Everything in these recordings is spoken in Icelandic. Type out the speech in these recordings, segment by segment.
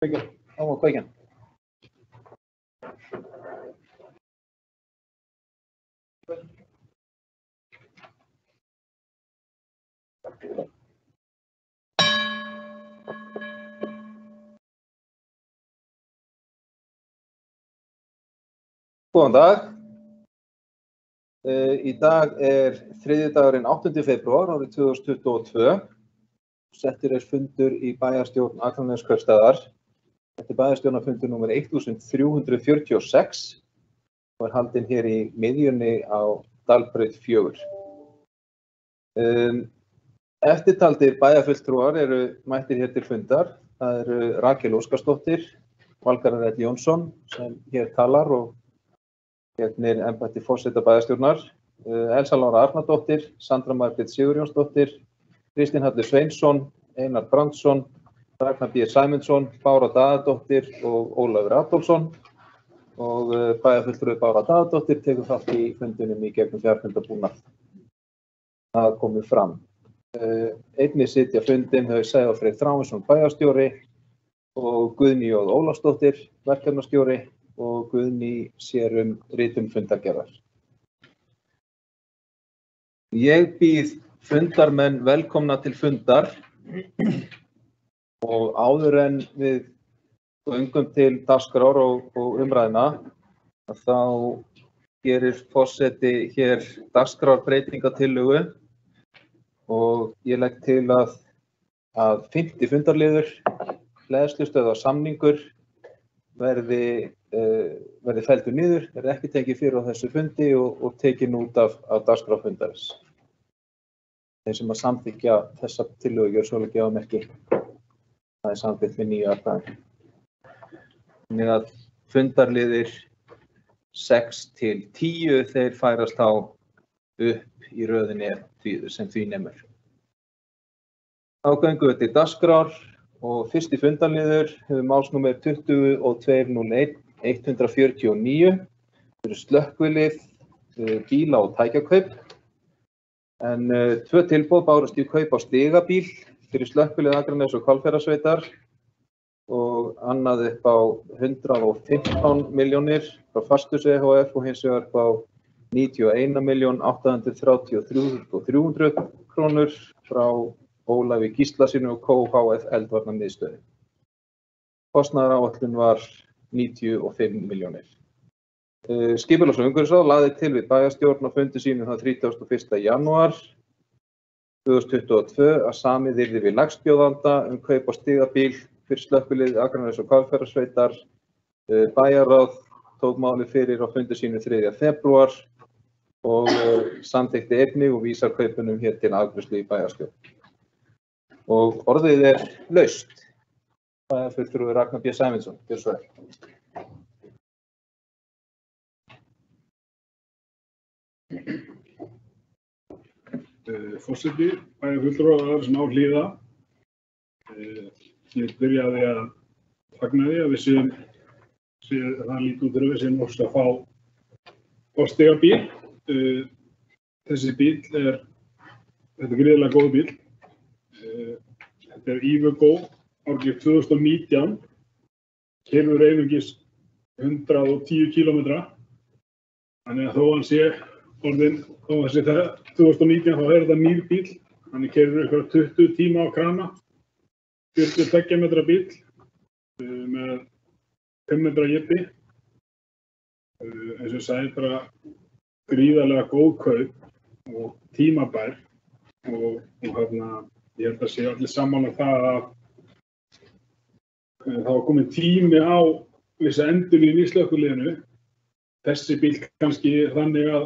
Kveikjan, á kveikjan. Góðan dag. Í dag þriðjudagurinn 8. febrúar árið 2022. Settur fundur í bæjarstjórn Akraneskaupstaðar. Þetta bæjarstjórnarfundur númer 1346 og haldinn hér í miðjunni á Dalbraut 4. Eftirtaldir bæjarfulltrúar eru mættir hér til fundar. Það eru Rakel Óskarsdóttir, Valgarður L. Jónsson sem hér talar og gegnir embætti forseta bæjarstjórnar, Elsa Lára Arnardóttir, Sandra Margrét Sigurjónsdóttir, Kristinn Hallur Sveinsson, Einar Brandsson, Ragnar B. Sæmundsson, Bára Daðadóttir og Ólafur Adolfsson. Og bæjarfulltrúi Bára Daðadóttir tekur þátt í fundinum í gegnum fjarfundabúnað. Það komið fram. Einnig sitja fundinn þau Sævar Freyr Þráinsson bæjarstjóri og Guðný J. Ólafsdóttir verkefnastjóri og Guðný sér ritun fundargerðar. Ég býð fundarmenn velkomna til fundar og áður en við göngum til dagskrár og umræðna þá gerir forseti hér dagskrárbreytingatillögu og ég legg til að 5. fundarliður, hleðslustöðvar samningur verði felldur niður, verði ekki tekið fyrir á þessu fundi og tekin út af dagskrá fundarins. Þeir sem að samþykkja þessa tillögu gjör svo gefa merki. Það samþykkt með 9 atkvæðum. Þannig að fundarliðir 6 til 10 þeir færast á upp í röðinni sem því nemur. Þá göngum við til dagskrár og fyrsti fundarliður hefur málsnúmer 22.01.149 fyrir slökkvilið, bíla og tækjakaup. En 2 tilboð bárust í kaup á stigabíl fyrir slökkvilið Akraness og Hvalfjarðarsveitar og annað upp á 115 milljónir frá Fastus ehf. Og hins vegar upp á 91.833.300 krónur frá Ólafi Gíslasyni og KHF eldvarnamiðstöð. Kostnaðaráætlun var 95 milljónir. Skipulags- og umhverfisráð lagði til við bæjarstjórn á fundi sínum þann 31. janúar 2022 að samið yrði við lægstbjóðanda kaup á stigabíl fyrir slökkvilið Akraness og Hvalfjarðarsveitar. Bæjarráð tók málið fyrir á fundi sínum 3. febrúar og samþykkti einnig og vísar kaupunum hér til afgreiðslu í bæjarstjórn. Og orðið laust. Bæjarfulltrúi Ragnar B. Sæmundsson, gjörðu svo vel. Forseti, bæjarfulltrúar og aðra sem á hlýða. Ég vil byrja á því að fagna því að við séum það lítið út við séum ósk að fá stigabíl. Þessi bíl þetta gríðarlega góð bíl. Þetta Iveco árið 2019, keyrður einungis 110 km. Þannig að þó hann sé orðinn, þó hann sé 2019 þá þetta nýr bíl. Hann keyrður ykkur 20 tíma á krana, 42 metra bíl með 5 metra jeppi. Eins og ég sagði bara gríðarlega góð kaup og tímabær og ég held að sé allir sammála það að það var kominn tími á vissa endurnýjun í slökkviliðinu. Þessi bíl kannski þannig að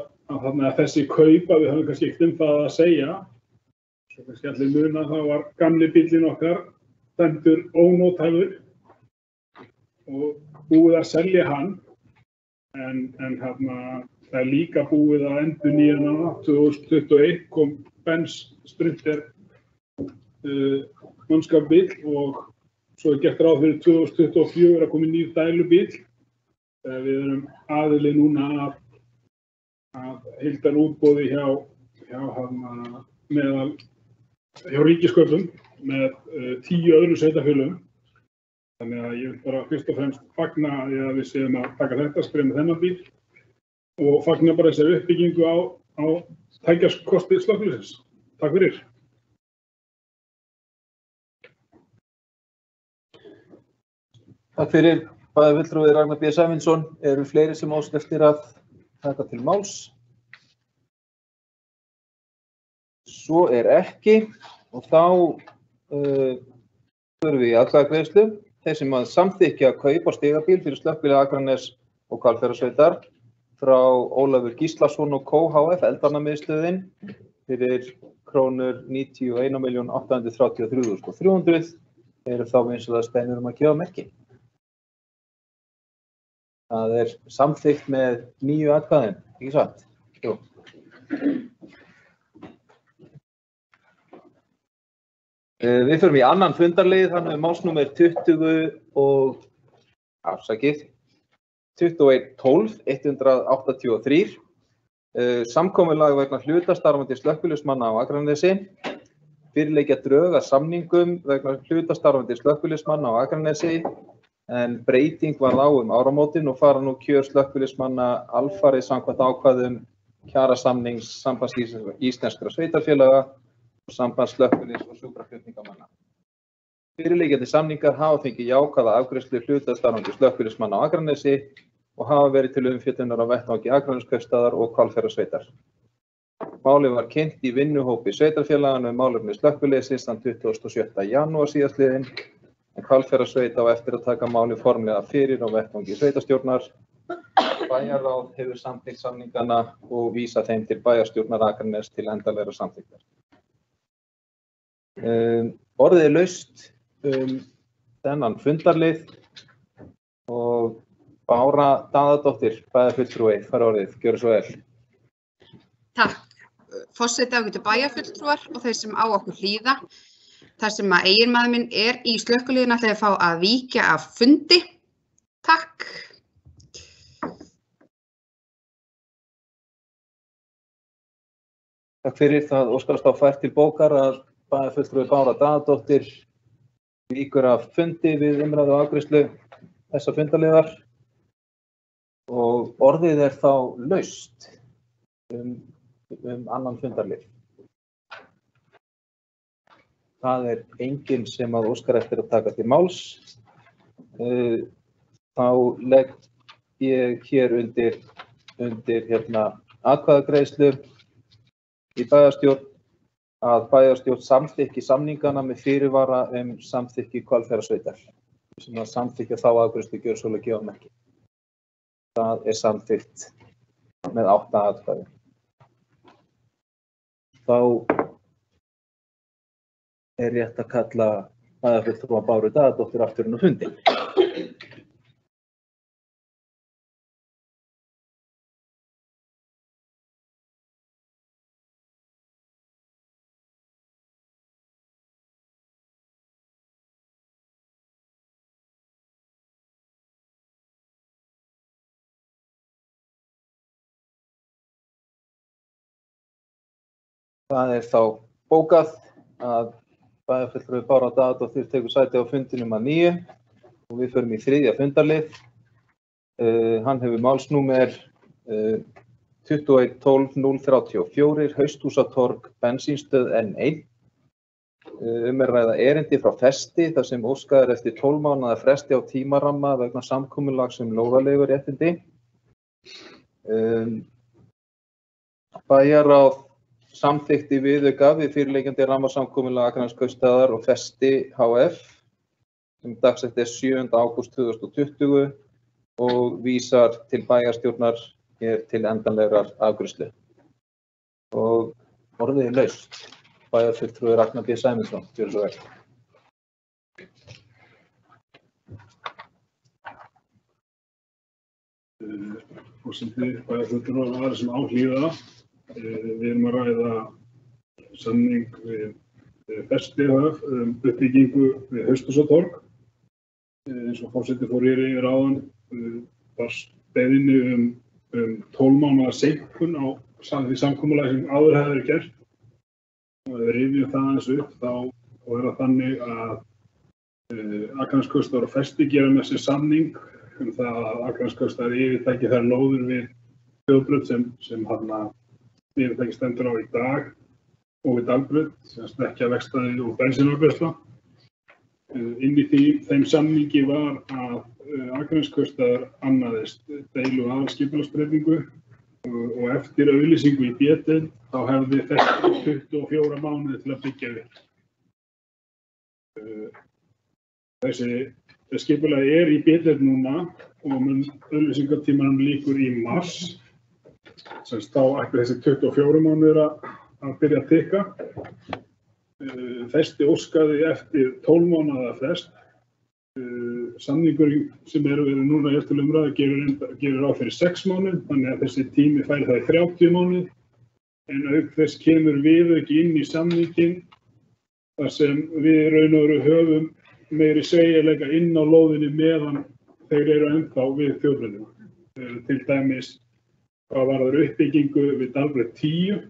þessi kaup að við höfum kannski ekkert það að segja. Svo kannski allir muna þá var gamli bíllinn okkar dæmdur ónothæfur og búið að selja hann. En það líka búið að endurnýja hana. 2021 kom Benz Sprinter mannskapsbíl og svo gert ráð fyrir 2024 að komi nýr dælubíl. Við erum aðili núna að heildarútboði hjá ríkiskaupum með 10 öðrum sveitarfélögum Þannig að ég vil bara fyrst og fremst fagna því að við séum að taka þetta skref með þennan bíl og fagna bara þessari uppbyggingu á tækjakosti slökkviliðsins. Takk fyrir. Takk fyrir. Bæjarfulltrúi Ragnar B. Sæmundsson. Eru fleiri sem óska eftir að taka til máls? Svo er ekki og þá förum við í atkvæðagreiðslu. Þeir sem að samþykkja kaup á stigabíl fyrir slökkvilið Akraness og Hvalfjarðarsveitar frá Ólafur Gíslason og Co. hf. Eldvarnamiðstöðin fyrir krónur 91.833.300 eru þá vinsamlega beðnir að gefa merki. Það er samþykkt með 9 atkvæðum, ekki satt? Jú. Við förum í annan fundarlið, þannig að málsnúmer 21.12.183. Samkomulag vegna hlutastarfandi slökkviliðsmanna á Akranesi. Fyrirleggja drög að samningum vegna hlutastarfandi slökkviliðsmanna á Akranesi, en breyting varð á áramótin og fara nú kjör slökkviliðsmanna alfarið samkvæmt ákvæðum kjarasamnings Sambands íslenskra sveitarfélaga og Sambands slökkviliðs og sjúkraflutningamanna. Fyrirliggjandi samningar hafa fengið jákvæða afgreiðslu hlutastarfandi slökkviliðsmanna á Akranesi og hafa verið til umfjöllunar á vettvangi Akraneskaupstaðar og Hvalfjarðarsveitar. Málið var kynnt í vinnuhópi sveitarfélagana málefni slökkviliðsins þann 27. janúar síðastliðinn, en Hvalfjarðarsveit á eftir að taka málið formlega fyrir á vettvangi sveitarstjórnar. Bæjarráð hefur samþykkt samningana og vísa þeim til bæjarstjórnar Akraness til endanlegrar samþykktar. Orðið er laust þennan fundarlið og Bára Daðadóttir, bæjarfulltrúi, fær orðið, gjörðu svo vel. Takk. Forseti ágætu bæjarfulltrúar og þeir sem á okkur hlýða. Þar sem að eiginmaður minn er í slökkviliðinu ætla ég að fá að víkja af fundi. Takk. Takk fyrir það óskast á fært til bókar að bæjarfulltrúi Bára Daðadóttir víkur af fundi við umræðu og afgreiðslu þessa fundarliðar og orðið er þá laust annan fundarlið. Það er enginn sem að óskar eftir að taka til máls. Þá legg ég hér undir atkvæðagreiðslu í bæjarstjórn að bæjarstjórn samþykki samningana með fyrirvara samþykki Hvalfjarðarsveitar. Sem að samþykkja þá afgreiðslu gjörsóla gefa merki. Það er samþykkt með 8 atkvæði. Þá er rétt að kalla bæjarfulltrúa Báru Daðadóttir aftur inn á fundinn. Það er þá bókað að bæjarfulltrúi Bára Daðadóttir tekur sæti á fundinum að 9 og við förum í 3. fundarlið. Hann hefur málsnúmer 21.12.034, Hausthúsatorg, bensínstöð N1. Er ræða erindi frá Festi þar sem óskað er eftir 12 mánaða fresti á tímaramma vegna samkomulags lóðaleiguréttindi. Bæjarráð samþykkti viðauka við fyrirliggjandi rammasamkomulag Akraneskaupstaðar og Festi hf. Sem dagsett er 7. ágúst 2020 og vísar til bæjarstjórnar hér til endanlegrar afgreiðslu. Og orðið er laust. Bæjarfulltrúi Ragnar B. Sæmundsson, gjörðu svo vel. Forseti, bæjarfulltrúar og aðrir sem á hlýða. Við erum að ræða samning við Festi hf. Uppbyggingu við Hausthúsatorg. Eins og forseti fór yfir áðan barst beiðni 12 mánaða seinkun á því samkomulagi sem áður hefði verið gert. Og ef við rifjum það aðeins upp þá er það þannig að Akraneskaupstaður og Festi gera með sér samning það að Akraneskaupstaður yfirtæki þær lóðir við Þjóðbraut sem yfirtæki stendur á í dag og við Dalbraut, sem stekkjarverkstæði og bensínafgreiðsla. Inn í þeim samningi var að Akraneskaupstaður annaðist deilu og aðalskipulagsbreytingu og eftir auglýsingu í B-deild þá hefði Festi 24 mánuði til að byggja upp. Þessi skipulagi í B-deild núna og mun auglýsingatímanum lýkur í mars. Þá ætti þessi 24 mánuðir að byrja að tikka. Festi óskaði eftir 12 mánaða frest. Samningurinn sem verið núna eftir umræðu gerir ráð fyrir 6 mánuð, þannig að þessi tími færi það í 30 mánuð. En auk þess kemur viðauki inn í samninginn þar sem við raun og veru höfum meiri sveigjanleika inn á lóðinni meðan þeir eru ennþá við Þjóðbrautina. Til dæmis hvað varðar uppbyggingu við Dalbraut 10.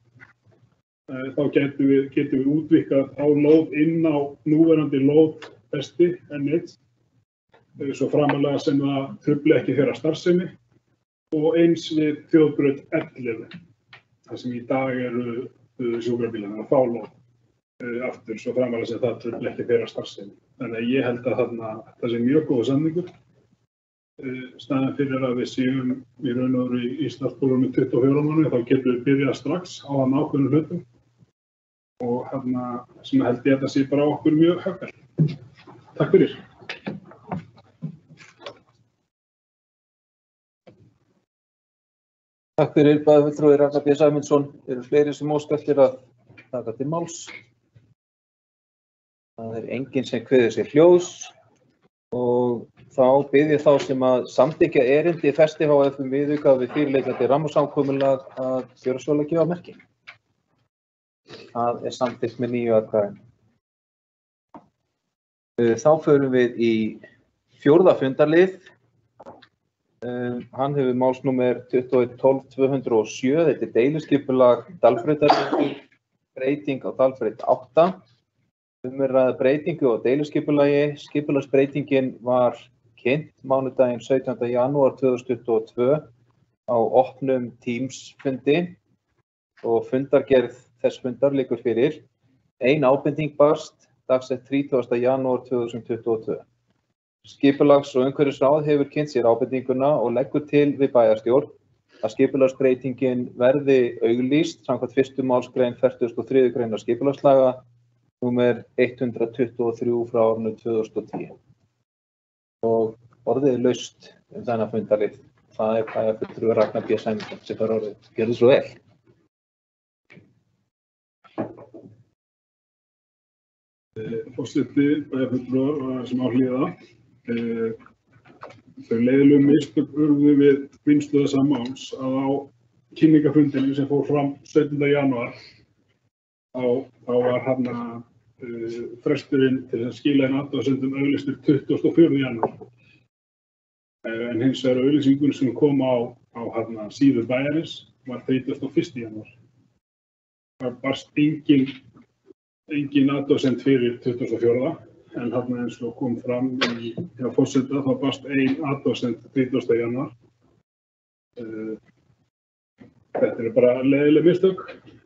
Þá getum við útvíkkað á lóð inn á núverandi lóð Festi N1, svo framalega sem það trufli ekki þeirra starfsemi og eins við Þjóðbraut 11, þar sem í dag eru sjúkrabílarnir að fá lóð aftur, svo framalega sem það trufli ekki þeirra starfsemi. Þannig að ég held að það sé mjög góð samningur. Staðan fyrir að við séum í raun og veru í starfsbólum með 24 mánuði, þá getum við byrjað strax á að ákveðnum hlutum og sem held ég að það sé bara okkur mjög hagfellt. Takk fyrir. Takk fyrir, bæjarfulltrúi Ragnar B. Sæmundsson. Eru fleiri sem óska eftir að taka til máls? Það er enginn sem kveður sér hljóðs og þá bið ég þá sem að samþykkja erindi Festi hf viðauka við fyrirliggjandi rammasamkomulag að gjöra svo að gefa merki. Það er samþykkt með 9 atkvæðum. Þá förum við í 4. fundarlið. Hann hefur málsnúmer 2112-207. Þetta er deiliskipulag Dalbrautar, breyting á Dalbraut 8. Ræða breytingu á deiliskipulagi. Skipulagsbreytingin var kynnt mánudaginn 17. janúar 2022 á opnum Teams-fundi og fundargerð þess fundar liggur fyrir. Ein ábending barst dagsett 30. janúar 2022. Skipulags- og umhverfisráð hefur kynnt sér ábendinguna og leggur til við bæjarstjórn að skipulagsbreytingin verði auglýst samkvæmt 1. málsgrein 43. greinar skipulagslaga númer 123 frá árinu 2010. Og orðið er laust þennan fundarlið. Það er bæjarfulltrúi Ragnar B. Sæmundsson sem fær orðið. Gjörðu svo vel. Forseti bæjarfulltrúar sem á hlýða. Þau leiðilegu mistök urðu við vinnslu þessa máls að á kynningafundinum sem fór fram 17. janúar þá var fresturinn til að skila inn athugasemdum auglýstur 24. janúar. En hins vegar auglýsingun sem kom á síðu bæjarins var 31. janúar. Það barst engin athugasemd fyrir 24. En eins og kom fram hjá forseta þá barst ein athugasemd 30. janúar. Þetta er bara leiðileg mistök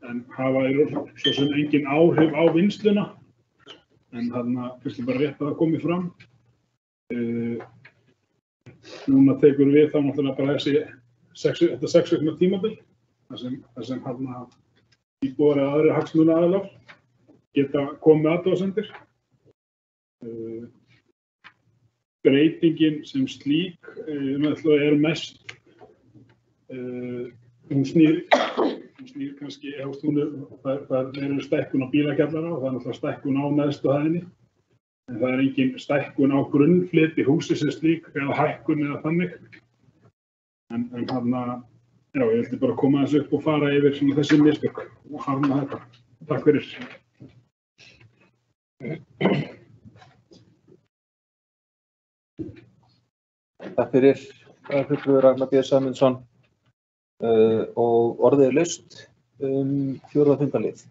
en hafa svo sem engin áhrif á vinnsluna. En kannski bara rétt að það komi fram. Núna tekur við þá náttúrulega bara þetta 6 vikna tímabil. þar sem íbúar eða aðrir hagsmunaaðilar geta komið með athugasemdir. Breytingin sem slík er mest, hún snýr kannski, það eru stækkun á bílakjallara og það er náttúrulega stækkun á neðstu hæðinni. En það er engin stækkun á grunnfleti húsi sem slík eða hækkun eða þannig. En já, ég vildi bara koma þessu upp og fara yfir þessi mistök og harma þetta. Takk fyrir. Takk fyrir, fulltrúi Ragnar B. Sæmundsson og orðið er laust 4. fundarlið.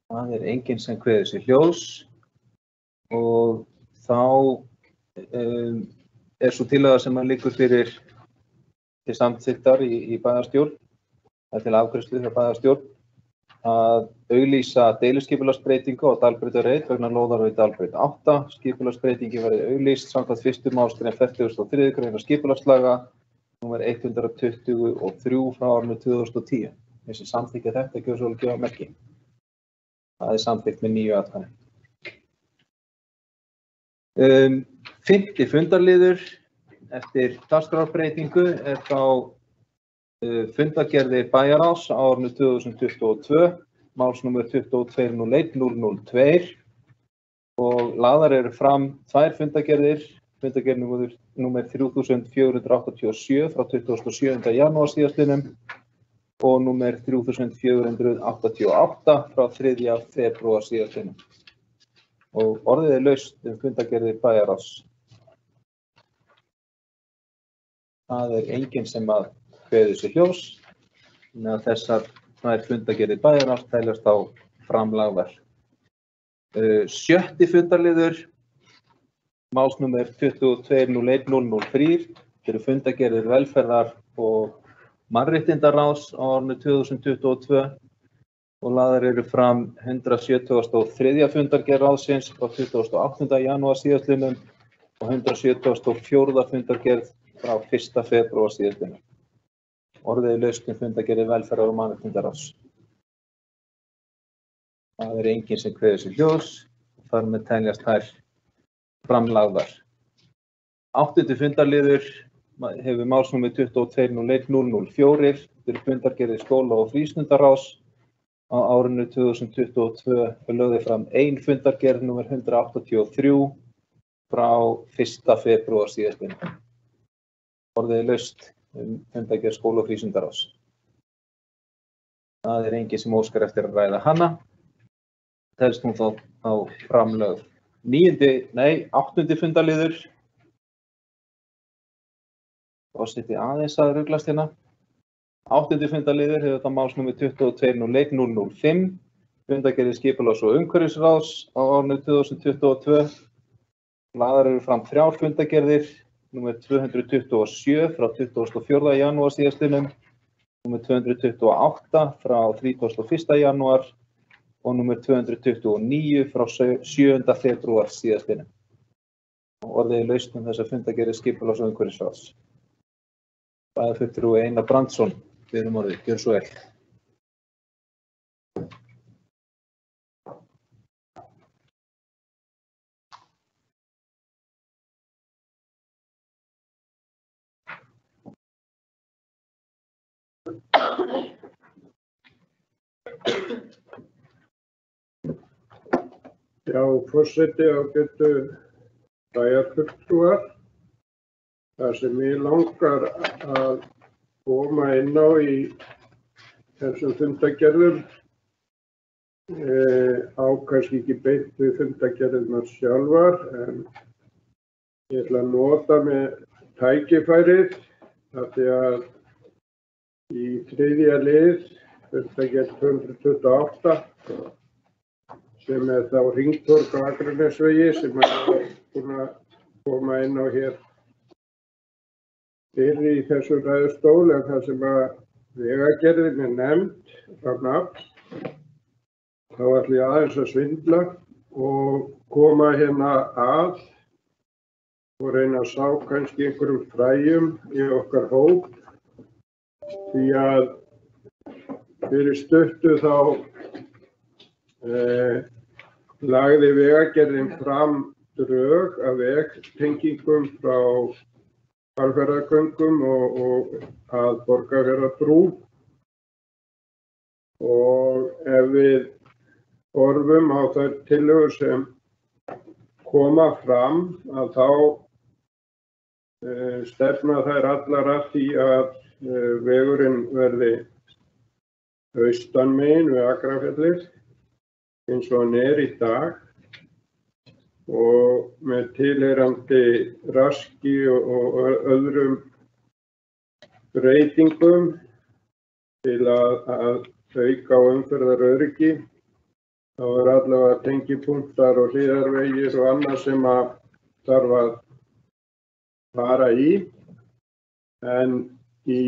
Það enginn sem kveður sér hljóðs og þá sú tillaga sem liggur fyrir til samþykktar í bæjarstjórn, til afgreiðslu hjá bæjarstjórn, að auglýsa deiliskipulagsbreytingu á Dalbrautarreit vegna lóðar við Dalbraut 8. Skipulagsbreytingi verði auglýst samkvæmt 1. málsgrein 43. greinar skipulagslaga númer 123 frá árinu 2010. Þessi samþykkja þetta gjör svo gefa merki. Það samþykkt með 9 atkvæðum. 5. fundarliður eftir dagskrárbreytingu þá fundargerðir bæjarráðs á árinu 2022, málsnúmer 2201-002 og lagðar fram 2 fundargerðir, fundargerð númer 3487 frá 27. janúar síðastliðnum og númer 3488 frá 3. febrúar síðastliðnum. Og orðið laust fundargerðir bæjarráðs. Það enginn sem að kveður sér hljóðs, með þessar 2 fundargerðir bæjarráðs teljast á framlagðar. 7. fundarliður, málsnúmer 2201-003, fundargerðir velferðar og mannréttindaráðs á árinu 2022 og lagðar fram 173. fundargerð ráðsins frá 28. janúar síðastliðnum og 174. fundargerð frá 1. febrúar síðastliðnum. Orðið laust fundargerðir velferðar og mannréttindaráðs. Það enginn sem kveður sér hljóðs og þar með teljast þær framlagðar. 8. fundarliður hefur málsnúmer 2201-004 fundargerðir skóla- og frístundaráðs á árinu 2022 lögði fram 1 fundargerð númer 183 frá 1. febrúar síðastliðnum. Orðið laust fundargerð skóla- og frístundaráðs. Það enginn sem óskar eftir að ræða hana. Telst hún þá framlögð. 8. fundarliður. Forseti aðeins að ruglast hérna. 8. fundarliður hefur það málsnúmer 2201-005, fundargerðir skipulags- og umhverfisráðs á árinu 2022. Lagðar fram 3 fundargerðir, númer 227 frá 24. janúar síðastliðnum, númer 228 frá 31. janúar og númer 229 frá 7. febrúar síðastliðnum. Orðið laust þessar fundargerðir skipulags- og umhverfisráðs. Bæjarfulltrúi Einar Brandsson, orðið, gjör svo vel. Já, forseti ágætu bæjarfulltrúar. Það sem mig langar að koma inn á í þessum fundargerðum á kannski ekki beint við fundargerðirnar sjálfar, en ég ætla að nota með tækifærið af því að í 3. lið fundargerð 228 sem þá hringtorg á Akranesvegi sem ég er búinn að koma inn á hér fyrir í þessum ræðustól, en það sem að vegagerðin nefnd frá nafn, þá ætla ég aðeins að svindla og koma hérna að og reyna að sá kannski einhverjum fræjum í okkar hóp, því að fyrir stuttu þá lagði vegagerðin fram drög af vegtengingum frá Hvalfjarðargöngum og að Borgarfjarðarbrú, og ef við horfum á þær tillögur sem koma fram að þá stefna þær allar að því að vegurinn verði austanmegin við Akrafjallið eins og hann í dag og með tilheyrandi raski og öðrum breytingum til að auka á umferðaröryggi þá allavega tengipunktar og hliðarvegir og annað sem að þarf að fara í. En í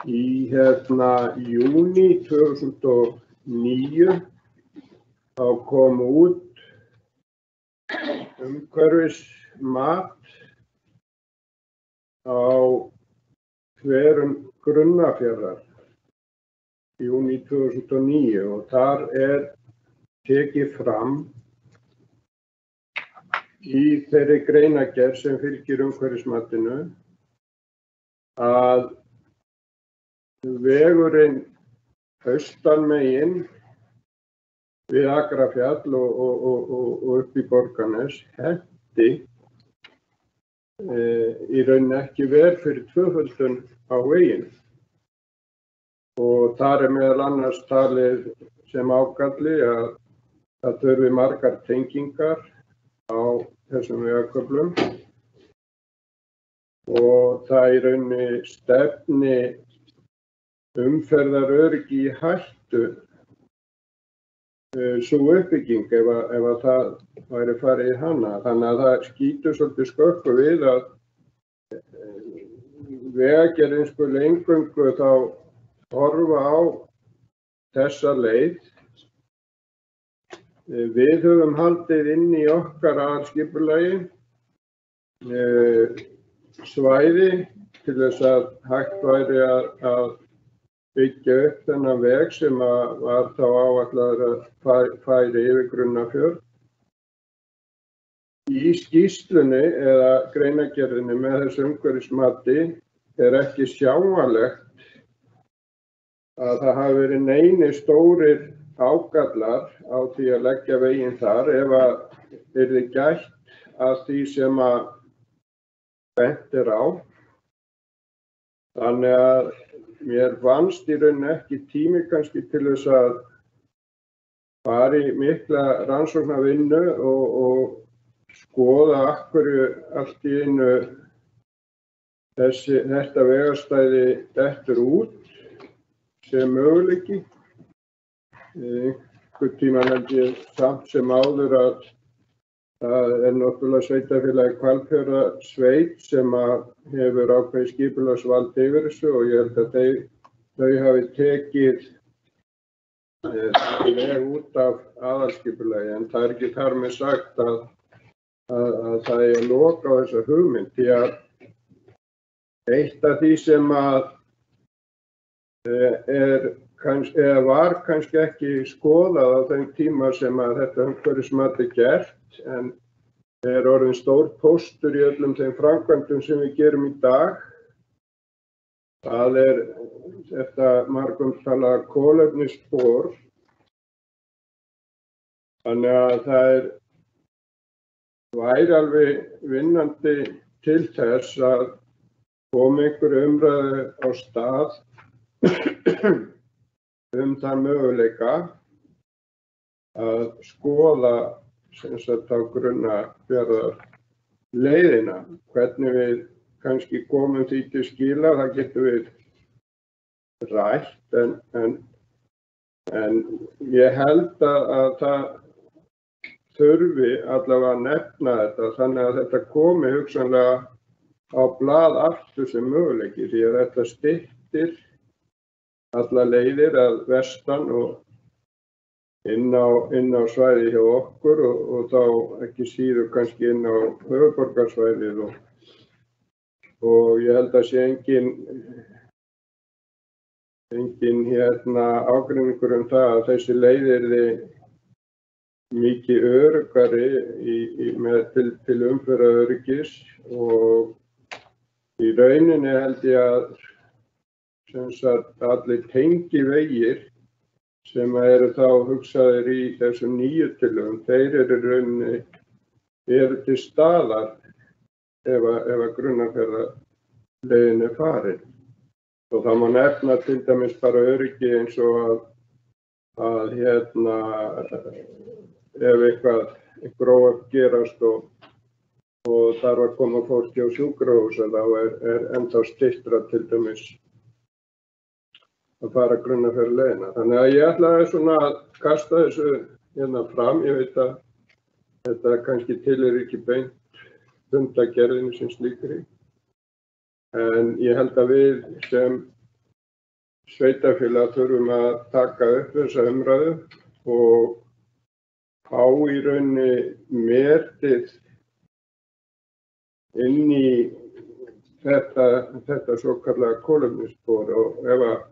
júní 2009 þá kom út umhverfismat á þverun Grunnafjarðar í júní 2009 og þar tekið fram í þeirri greinargerð sem fylgir umhverfismatinu að vegurinn austan megin við Akrafjall og upp í Borgarnes henti í rauninni ekki vel fyrir tvöföldun á veginn. Og þar meðal annars talið sem ágalli að það þurfi margar tengingar á þessum vegarköflum og það í rauninni stefni umferðaröryggi í hættu sú uppbygging ef að það væri farið í hana. Þannig að það skýtur svolítið skökku við að vegagerðin skuli eingöngu þá horfa á þessa leið. Við höfum haldið inn í okkar aðalskipulagi svæði til þess að hægt væri að byggja upp þennan veg sem var þá áætlaður að færi yfir Grunnafjörð. Í skýrslunni eða greinargerðinni með þessu umhverfismati ekki sjáanlegt að það hafi verið neinir stórir ágallar á því að leggja veginn þar ef að yrði gætt að því sem að bent á. Þannig að mér fannst í rauninni ekki tími kannski til þess að fara í mikla rannsóknarvinnu og skoða af hverju allt í einu þetta vegarstæði dettur út sem möguleiki. Einhvern tíma held ég samt sem áður að það náttúrulega sveitarfélagi Hvalfjarðarsveit sem hefur ákveðið skipulagsvald yfir þessu og ég held að þau hafi tekið veg út af aðalskipulagi en það ekki þar með sagt að það að loka á þessa hugmynd því að eitt af því sem var kannski ekki skoðað á þeim tíma sem að þetta umhverfismat gert en orðinn stór póstur í öllum þeim framkvæmdum sem við gerum í dag. Það þetta margumtalaða kolefnisspor. Þannig að það væri alveg vinnandi til þess að koma einhverju umræðu á stað þann möguleika að skoða sem sagt á Grunnafjarðar leiðina. Hvernig við kannski komum því til skila, það getur við rætt en ég held að það þurfi allavega að nefna þetta þannig að þetta komi hugsanlega á blað aftur sem möguleiki því að þetta styttir alla leiðir að vestan og inn á svæði hjá okkur og þá ekki síður kannski inn á höfuðborgarsvæðið og ég held að sé engin ágreiningur það að þessi leið yrði mikið öruggari til umferðaröryggis og í rauninni held ég að sem sagt allir tengivegir sem eru þá hugsaðir í þessum nýju tillögum, þeir eru í rauninni til staðar ef að Grunnafjarðarleiðin farin. Og það má nefna til dæmis bara öryggi eins og að ef einhver óhöpp gerast og þarf að koma fólki á sjúkrahús þá ennþá styttra til dæmis að fara Grunnafjarðarleiðina. Þannig að ég ætlaði svona að kasta þessu hérna fram. Ég veit að þetta kannski tilheyrir ekki beint fundargerðinni sem slíkri. En ég held að við sem sveitarfélag þurfum að taka upp þessa umræðu og fá í rauninni metið inn í þetta svokallaða kolefnisspor og ef að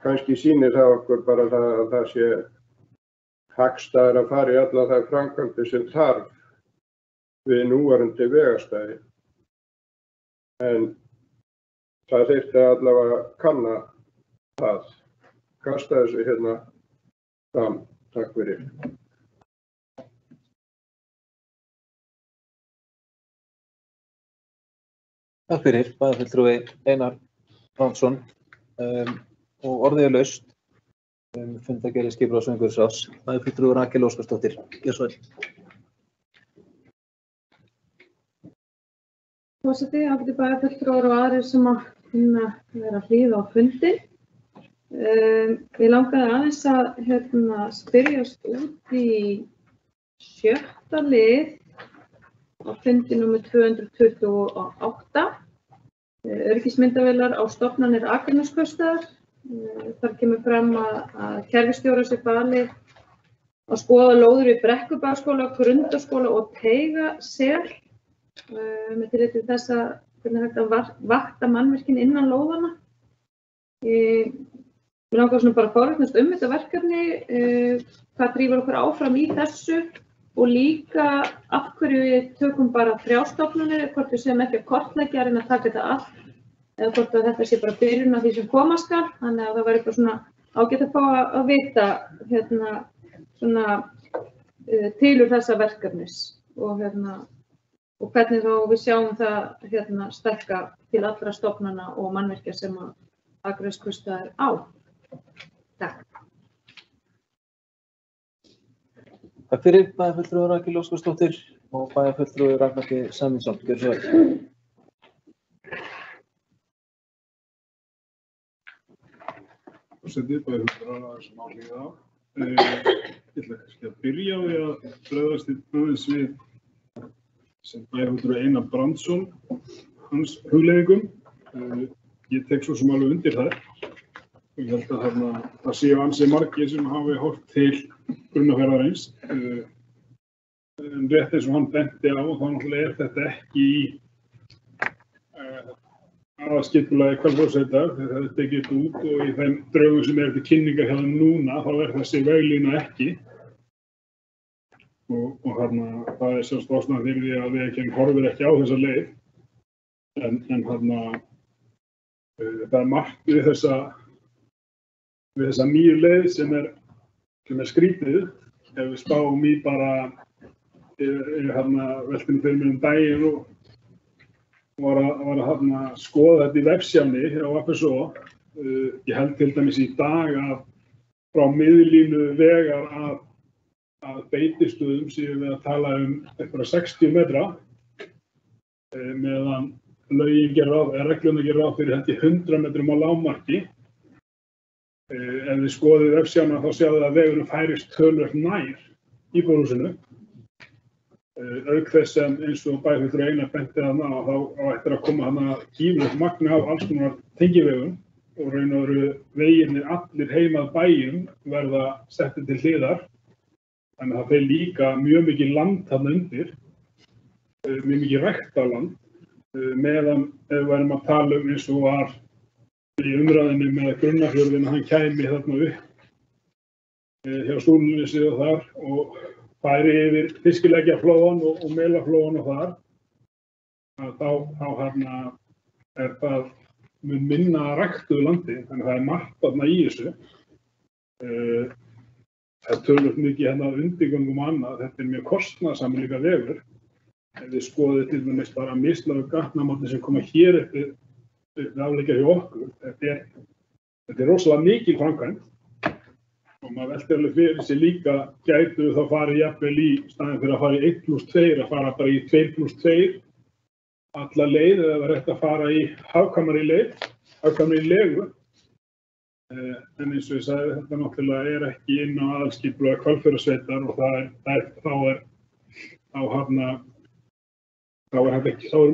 kannski sýnir það okkur bara að það sé hagstæðara að fara í alla þær framkvæmdir sem þarf við núverandi vegastæði. En það þyrfti allavega að kanna það. Kasta þessu hérna fram. Takk fyrir. Takk fyrir, bæjarfulltrúi Einar Brandsson og orðið laust fundargerð skipulags- og umhverfisráðs. Bæjarfulltrúi Rakel Óskarsdóttir. Gjörðu svo vel. Forseti, ágætu bæjarfulltrúar og aðrir sem að vera að hlýða á fundinn. Ég langaði aðeins að spyrjast út í 7. lið á fundi númer 228. Öryggismyndavélar á stofnanir Akraneskaupstaðar. Þar kemur fram að kerfisstjóra sé falið að skoða lóðir við Brekkubæjarskóla, Grundaskóla og Teigasel með tilliti til þess að hvernig hægt að vakta mannvirkin innan lóðanna. Við langar svona bara að forvitnast þetta verkefni, hvað drífur okkur áfram í þessu og líka af hverju við tökum bara 3 stofnanir, hvort við séum ekki að kortleggja að reyna að taka þetta allt eða hvort að þetta sé bara byrjun á því sem koma skal. Þannig að það væri bara svona ágætt að fá að vita svona tilur þessa verkefnis og hvernig þá við sjáum það stækka til allra stofnana og mannvirkja sem að Akraneskaupstaðar á. Takk. Takk fyrir, bæjarfulltrúi Rakel Óskarsdóttir og bæjarfulltrúi Ragnar G. Sæmundsson. Gjörðu svo vel. Forseti, bæjarfulltrúar sem á hlýða á. Ég ætla kannski að byrja á því að bregðast aðeins við sem bæjarfulltrúi Einar Brandsson, hans hugleiðingum. Ég tek svo sem alveg undir þær. Ég held að það séu ansi margir sem hafi horft til Grunnafjarðarins. En rétt eins og hann benti á, þá náttúrulega þetta ekki í aðalskipulagi Hvalfjarðarsveitar. Þetta er tekið út og í þeim drögum sem til kynningar hjá þeim núna, þá þessi veglína ekki. Og það er sjálfsagt ástæðan fyrir því að Vegagerðin horfir ekki á þessa leið. En það er margt við þessa nýju leið sem er skrítið. Ef við spáum í bara veltinu fyrir mér daginn og var að skoða þetta í vefsjáni á FSO. Ég held til dæmis í dag að frá miðlínu vegar að beitistöðum séum við að tala eitthvað 60 metra meðan reglurnar gera ráð fyrir held í 100 metrum á lágmarki. Ef við skoðum vefsjána þá sjáum við að vegurinn færist töluvert nær íbúðarhúsinu. Auk þess sem eins og bæjarfulltrúi Einar benti þarna þá á eftir að koma gífurlegt magn af alls konar tengivegum og raun og veru vegirnir allir heim að bæjum verða settir til hliðar. Þannig að það fer líka mjög mikið land þarna undir, mjög mikið ræktarland, meðan ef við værum að tala eins og var í umræðinni með Grunnafjörðinn að hann kæmi þarna upp hjá Súlunesi og þar og færi yfir fiskileggjaflóan og melaflóan og þar. Þá er það mun minna ræktuðu landi, þannig að það er margt þarna í þessu. Það töluvert mikið undirgöngum og annað, þetta er mjög kostnaðarsamur líka vegur. Ef við skoðum til dæmis bara mislægu gatnamáti sem koma hér eftir afleggja hjá okkur, þetta er rosalega mikil framkvæmd og maður veltir alveg fyrir sig líka gætu þá farið jafnvel í staðinn fyrir að fara í 1+2 að fara bara í 2+2 alla leið eða var rétt að fara í hagkvæmari legu En eins og ég sagði, þetta náttúrulega ekki inn á aðalskipulag Hvalfjarðarsveitar og þá er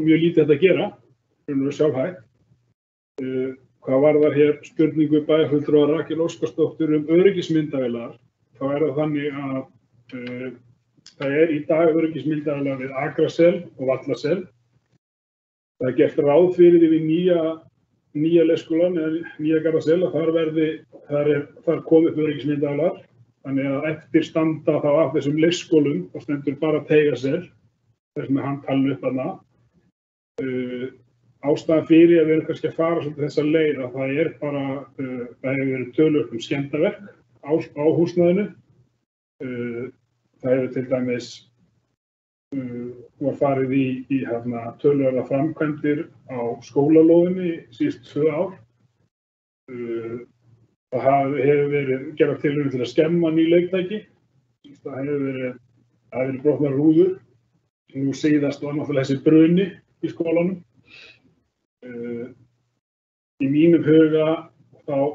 mjög lítið þetta að gera, sjálfhægt. Hvað varðar hér spurningu bæjarfulltrúar Rakel Óskarsdóttur öryggismyndavélar, þá það þannig að það í dag öryggismyndavélar við Akrasel og Vallasel. Það gert ráð fyrir því við nýja leikskólann eða nýja Garðasel að þar komi upp öryggismyndavélar. Þannig að eftir standa þá af þessum leikskólum og stendur bara Teigasel, þess með hann talin upp þarna. Ástæðan fyrir að við erum kannski að fara svolítið þessa leið að það hefur verið töluvert skemmdarverk á húsnæðinu. Það hefur til dæmis var farið í töluverðar framkvæmdir á skólalóðinni síðustu 2 ár. Það hefur verið gerðar tilraunir til að skemma ný leiktæki. Það hefur verið brotnar rúður. Nú síðast var náttúrulega þessi bruni í skólanum. Í mínum huga það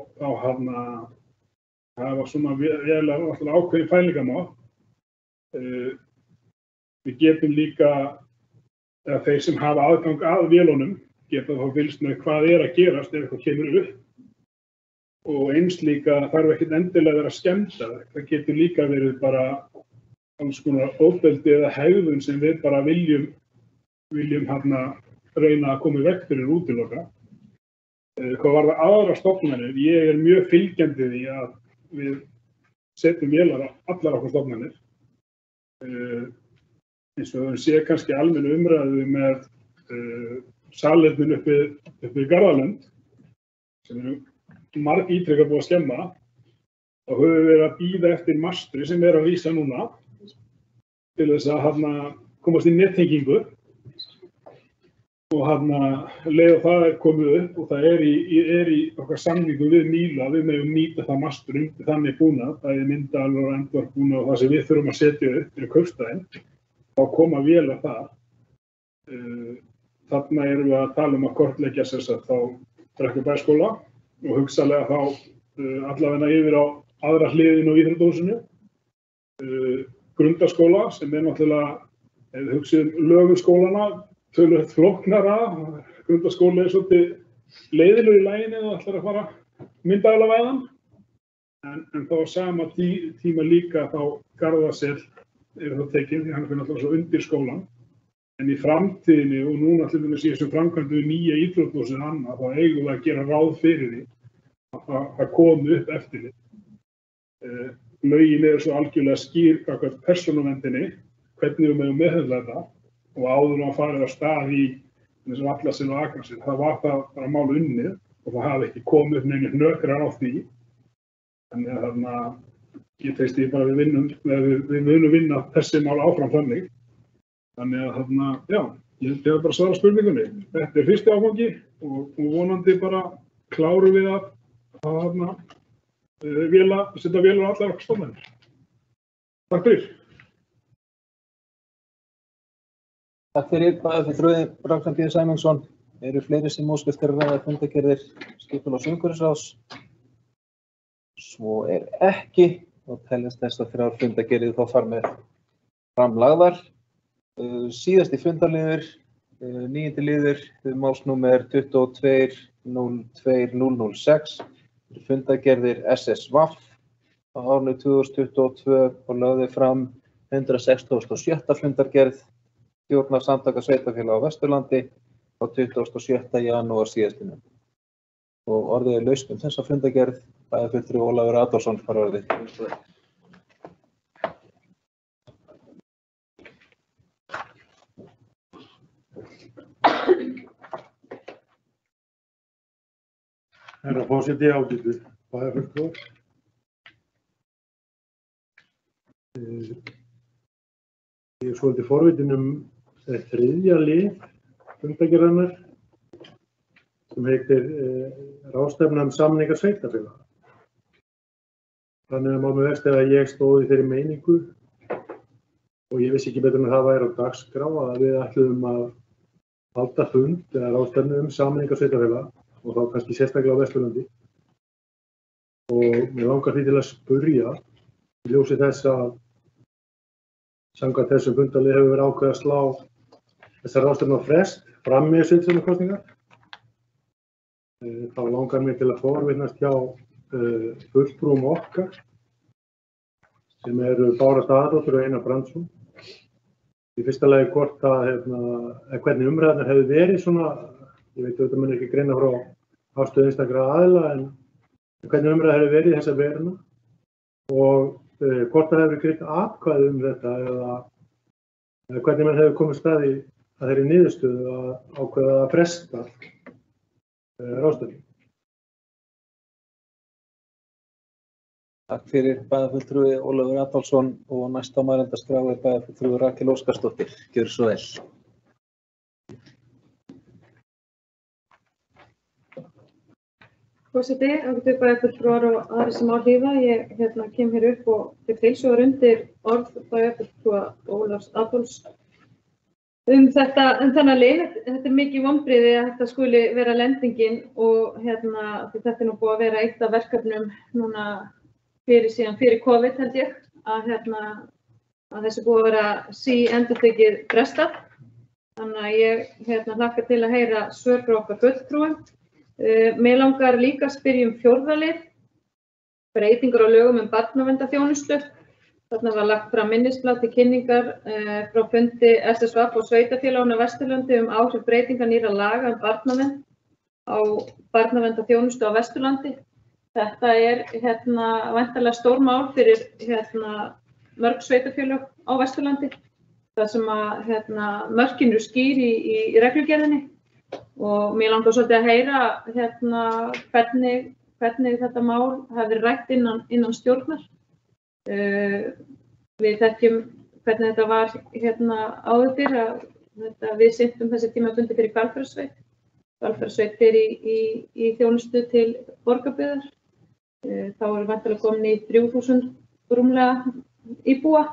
var svona vel ákveðin fælingamál. Við getum líka, eða þeir sem hafa aðgang að vélunum, geta þá fylgst með hvað að gerast ef eitthvað kemur upp. Og eins líka þarf ekkert endilega að vera skemmdarverk. Það getur líka verið bara alls konar ofbeldi eða hegðun sem við bara viljum reyna að koma í veg fyrir útiloka. Hvað varðar aðra stofnanir, ég mjög fylgjandi því að við setjum vélar á allar okkar stofnanir. Eins og við séum kannski almennu umræðu með salerninu uppi í Garðalund, sem margítrekað búið að skemma, og höfum við verið að bíða eftir mastri sem að vísa núna til þess að komast í nettengingu. Og leið og það komið upp og það í okkar samningu við Míla, við megum nýta það mastur undir þannig búnað, bæði myndavélar og endurvarpbúnað og það sem við þurfum að setja upp fyrir kaupstaðinn, þá koma vélar þar. Þarna erum við að tala að kortleggja þá Brekkubæjarskóla og hugsanlega þá allavega yfir á aðra hliðin á íþróttahúsinu. Grundaskóla sem náttúrulega, ef við hugsaum lögum skólana, töluvert flóknara. Grundaskóli svolítið leiðilegur í laginu og ætlar að fara myndavélavæðan. En þá á sama tíma líka þá Garðasel þá tekinn, því hann fyrir náttúrulega svo undir skólan. En í framtíðinni og núna til dæmis í þessum framkvæmdum við nýja íþróttahúsið annað, þá eigum við að gera ráð fyrir því að það komi upp eftir því. Lögin svo algjörlega skýr gagnvart persónuverndinni, hvernig við megum meðhöndla þetta. Og áður að farið á stað í Vallasel og Akrasel, það var það bara mál unnið og það hafi ekki komið upp neinir hnökrar á því. Þannig að ég treysti bara að við munum vinna þessi mál áfram þannig. Þannig að já, ég held ég bara að svara spurningunni. Þetta fyrsti áfangi og vonandi bara klárum við að setja vélar á allar okkar stofnanir. Takk fyrir. Takk fyrir bæjarfulltrúi Ragnar B. Sæmundsson. Eru fleiri sem óska eftir að ræða fundargerðir skipulags- og umhverfisráðs? Svo ekki og teljast þessar 3 fundargerðir þá fara með framlagðar. Síðasti fundarliður, 9. liður, málsnúmer 22.02.006, fundargerðir SSVAF á árinu 2022 og lögðu fram 167. fundargerð stjórnarsamtaka sveitarfélaga á Vesturlandi á 27. janúar síðastliðnum. Og orðið laust þessa fundargerð, bæjarfulltrúi Ólafur Adolfsson fær orðið. Herra forseti, ágætu bæjarfulltrúar. Ég svolítið forvitin þriðja lið fundargerðarinnar sem heitir ráðstefna samninga sveitarfélaga. Þannig að má með vexti að ég stóð í þeirri meiningu og ég vissi ekki betur en það væri á dagskrá að við ætluðum að halda fund eða ráðstefnu samninga sveitarfélaga og þá kannski sérstaklega á Vesturlandi. og mér langar því til að spyrja í ljósi þess að samkvæmt þessum fundalið hefur verið ákveðið að slá þessar ráðstefnu á frest fram með sveitarstjórnarkosningar. Þá langar mér til að forvitnast hjá fulltrúum okkar sem eru Bára Staðadóttir og Einar Brandsson. Í fyrsta lagi hvort að hvernig umræðurnar hefur verið svona, ég veit auðvitað mun ekki greina frá afstöðu einstakra aðila, en hvernig umræður hefur verið í þessa veruna og hvort það hefur greitt atkvæði þetta eða hvernig mann hefur komið staði að þeirri niðurstöðu að ákveða að fresta ráðstefnu. Takk fyrir bæjarfulltrúi Ólafur Adolfsson og næsta á mælendaskrá er bæjarfulltrúi Rakel Óskarsdóttir. Gjörðu svo vel. Forseti, ágætu bæjarfulltrúar og aðrir sem á hlýða, ég kem hér upp og tek heilshugar undir orð bæjarfulltrúa Ólafs Adolfs þennan lið. Þetta mikið vonbrigði að þetta skuli vera lendingin og því þetta er nú búið að vera eitt af verkefnum núna fyrir COVID held ég, að þessu búið að vera endurtekið frestað. Þannig að ég hlakka til að heyra svör frá okkar fulltrúum. Mig langar líka að spyrja fjórða lið, breytingar á lögum barnaverndarþjónustu. Þarna var lagt fram minnisblað til kynningar frá fundi SSVAP og sveitarfélaganna á Vesturlandi áhrif breytinga nýrra laga barnavernd á barnaverndarþjónustu á Vesturlandi. Þetta er væntanlega stórmál fyrir mörg sveitarfélög á Vesturlandi, þar sem að mörkin eru skýr í reglugerðinni. Og mér langar svolítið að heyra hvernig þetta mál hafi verið rætt innan stjórnar. Við þekkjum hvernig þetta var áður fyrr að við sinntum þessi tímabundi fyrir Hvalfjarðarsveit. Hvalfjarðarsveit er í þjónustu til borgarbyggðar. Þá eru væntanlega komin í 3000 rúmlega íbúa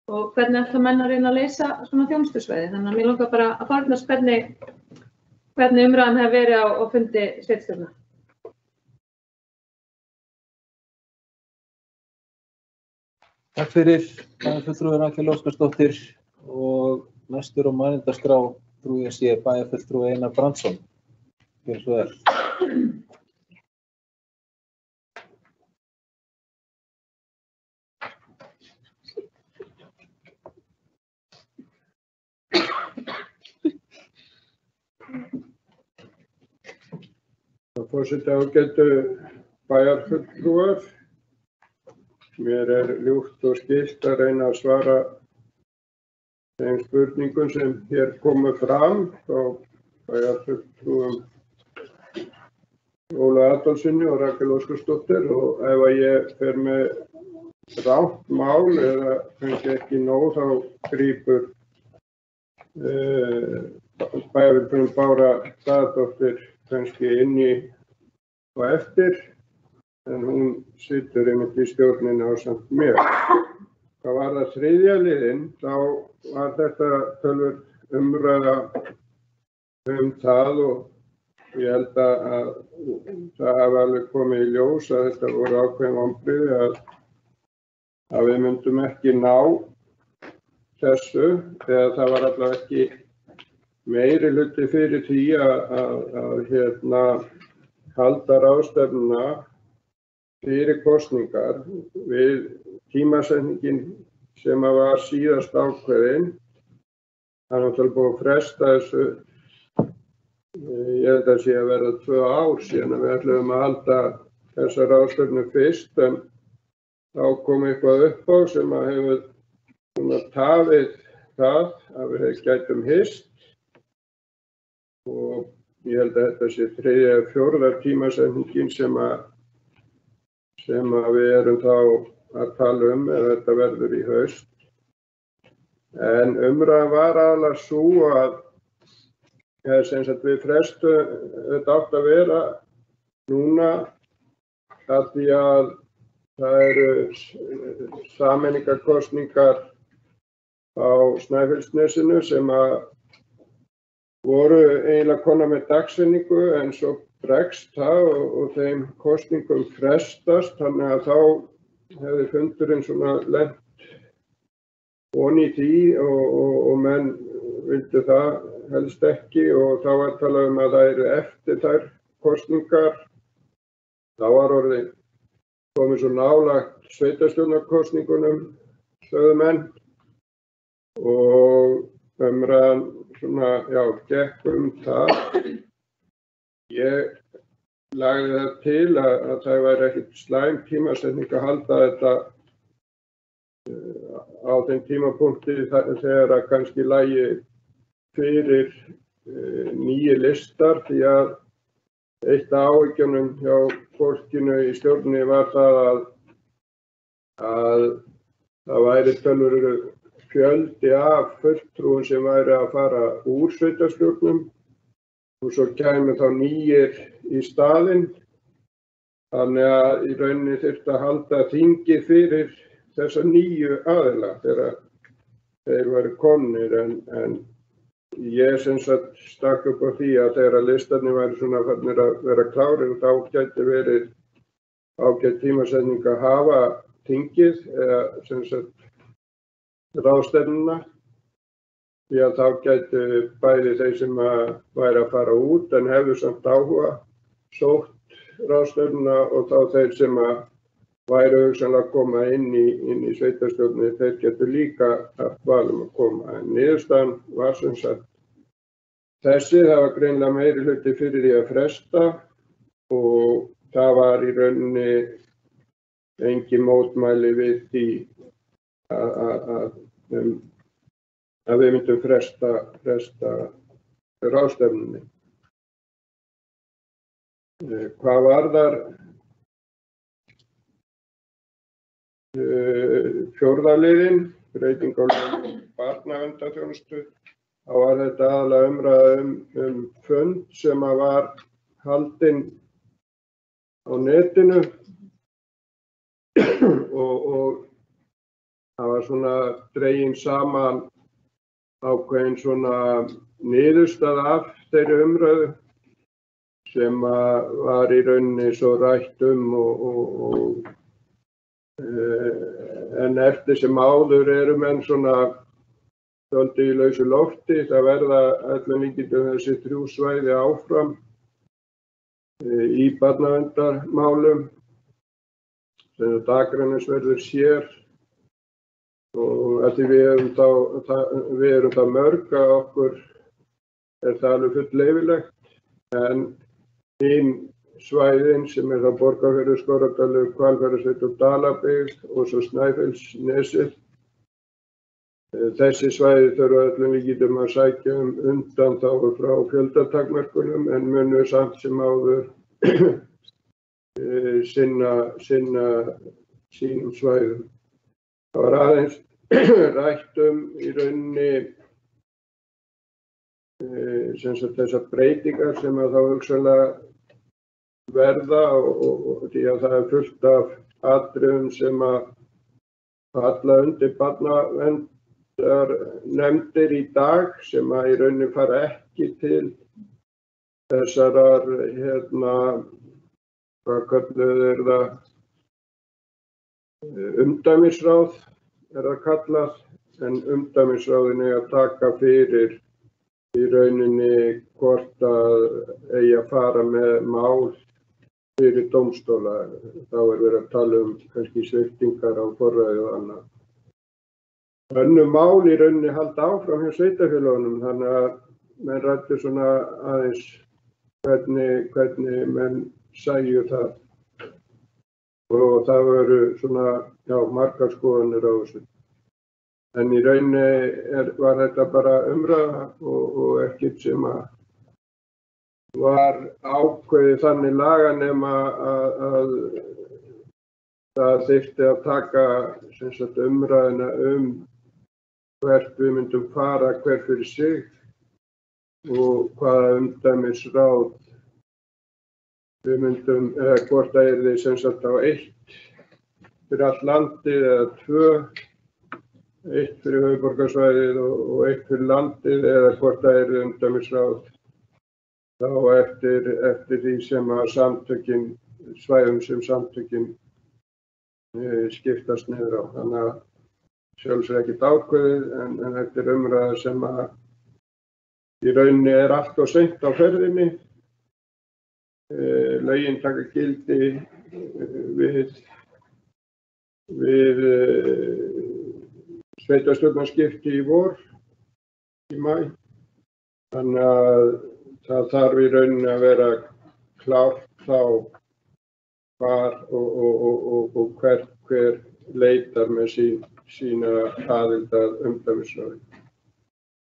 og hvernig ætla menn að reyna að leysa svona þjónustusvæði. Þannig að mér langar bara að farnast hvernig umræðan hefur verið á fundi sveitarstjórnar. Takk fyrir bæjarfulltrúi Rakel Óskarsdóttir og næstur á mælendaskrá trúi ég sé bæjarfulltrúi Einar Brandsson. Gjörðu svo vel. Forseti, ágætu bæjarfulltrúar. Mér er ljúft og skylt að reyna að svara þeim spurningum sem hér komu fram frá bæjarfulltrúum Óla Adolfssoni og Rakel Óskarsdóttir, og ef að ég fer með rangt mál eða kannski ekki nóg þá grípur bæjarfulltrúum Bára Staðadóttir kannski inn í og eftir, en hún situr einmitt í stjórninni ásamt mér. Hvað var það þriðja liðinn, þá var þetta töluvert umræða það og ég held að það hafi alveg komið í ljós að þetta voru ákveðin vonbrigði að við myndum ekki ná þessu, eða það var allavega ekki meiri hluti fyrir því að halda ráðstefnuna fyrir kosningar við tímasetningin sem var síðast ákveðin. Það er náttúrulega búið að fresta þessu, ég held að sé að verða 2 ár síðan að við ætluðum að halda þessa ráðstefnu fyrst, en þá kom eitthvað upp á sem að hefur tafið það að við gætum hist. Og ég held að þetta sé 3. eða 4. tímasetningin sem við erum þá að tala eða þetta verður í haust. En umræðan var aðallega sú að við frestum þetta átt að vera núna að því að það eru sameiningarkosningar á Snæfellsnesinu sem að voru eiginlega konar með dagsetningu, en svo bregst það og þeim kosningum frestast, þannig að þá hefði fundurinn svona lent ofan í því og menn vildu það helst ekki og þá var talað að það eru eftir þær kosningar. Þá var orðið komið svo nálægt sveitarstjórnarkosningunum, sögðu menn, og umræðan svona, gekk það. Ég lagði það til að það væri ekkert slæm tímasetning að halda þetta á þeim tímapunkti þegar að kannski lægi fyrir nýju listar, því að eitt af áhyggjunum hjá fólkinu í stjórninni var það að það væri töluvert fjöldi af fulltrúum sem væri að fara úr sveitarstjórnum og svo kæmi þá nýir í staðinn. Þannig að í rauninni þyrfti að halda þingi fyrir þessa nýju aðila þegar þeir væru komnir en ég sem sagt stakk upp á því að þegar listarnir væri svona farnir að vera klárir þá gæti verið ágætt tímasetning að hafa þingið eða sem sagt ráðstefnuna, því að þá gætu bæði þeir sem væri að fara út en hefðu samt áhuga sótt ráðstefnuna og þá þeir sem væri hugsanlega að koma inn í sveitarstjórnir, þeir getur líka haft val að koma. En niðurstaðan var sem sagt þessi, það var greinilega meiri hluti fyrir því að fresta og það var í rauninni engin mótmæli við því að við myndum fresta ráðstefnunni. Hvað varðar fjórða liðinn, breyting á lögum um barnaverndarþjónustu, þá var þetta aðallega umræða fund sem var haldinn á netinu og það var svona dregin saman ákveðin svona niðurstaða af þeirri umræðu sem var í rauninni svo rætt en eftir sem áður eru menn svona svolítið í lausu lofti. Það verða öllum líkindum þessi 3 svæði áfram í barnaverndarmálum sem Akranesverður sér og að því við erum það mörg að okkur það alveg full leyfilegt en hinn svæðin sem það Borgarfjörður, Skorradalur, Hvalfjarðarsveit og Dalabyggð og svo Snæfellsnesið. Þessi svæði þurfa öllum líkindum að sækja undanþágu frá fjöldatakmörkunum en munu samt sem áður sinna sínum svæðum. Það var aðeins rætt í rauninni sem sagt þessar breytingar sem þá hugsanlega verða og því að það fullt af atriðum sem falla undir barnaverndarnefndir í dag sem í rauninni fara ekki til þessarar hvað kölluð það umdæmisráð það kallað en umdæmisráðin að taka fyrir í rauninni hvort eigi að fara með mál fyrir dómstóla. Þá verið að tala kannski sviptingar á forræði og annað. Önnur mál í rauninni halda áfram hjá sveitarfélögunum þannig að menn ræddu svona aðeins hvernig menn sæju það. Og það voru svona, margar skoðanir á þessu. En í rauninni var þetta bara umræða og ekkert sem var ákveðið þannig laga nema að það þyrfti að taka sem sagt umræðuna hvert við myndum fara hver fyrir sig og hvaða umdæmisráð við myndum, eða hvort það yrði sem sagt á 1 fyrir allt landið eða 2, 1 fyrir höfuðborgarsvæðið og 1 fyrir landið eða hvort það yrði umdæmisráð þá eftir því sem að svæðum sem samtökin skiptast niður á. Þannig að sjálfsög ekkert ákveðið en þetta er umræða sem að í rauninni allt of seint á ferðinni. Lögin taka gildi við sveitarstjórnarskipti í vor, í maí. Þannig að það þarf í rauninni að vera klárt þá hvar og hver leitar með sína aðild að umdæmisráði.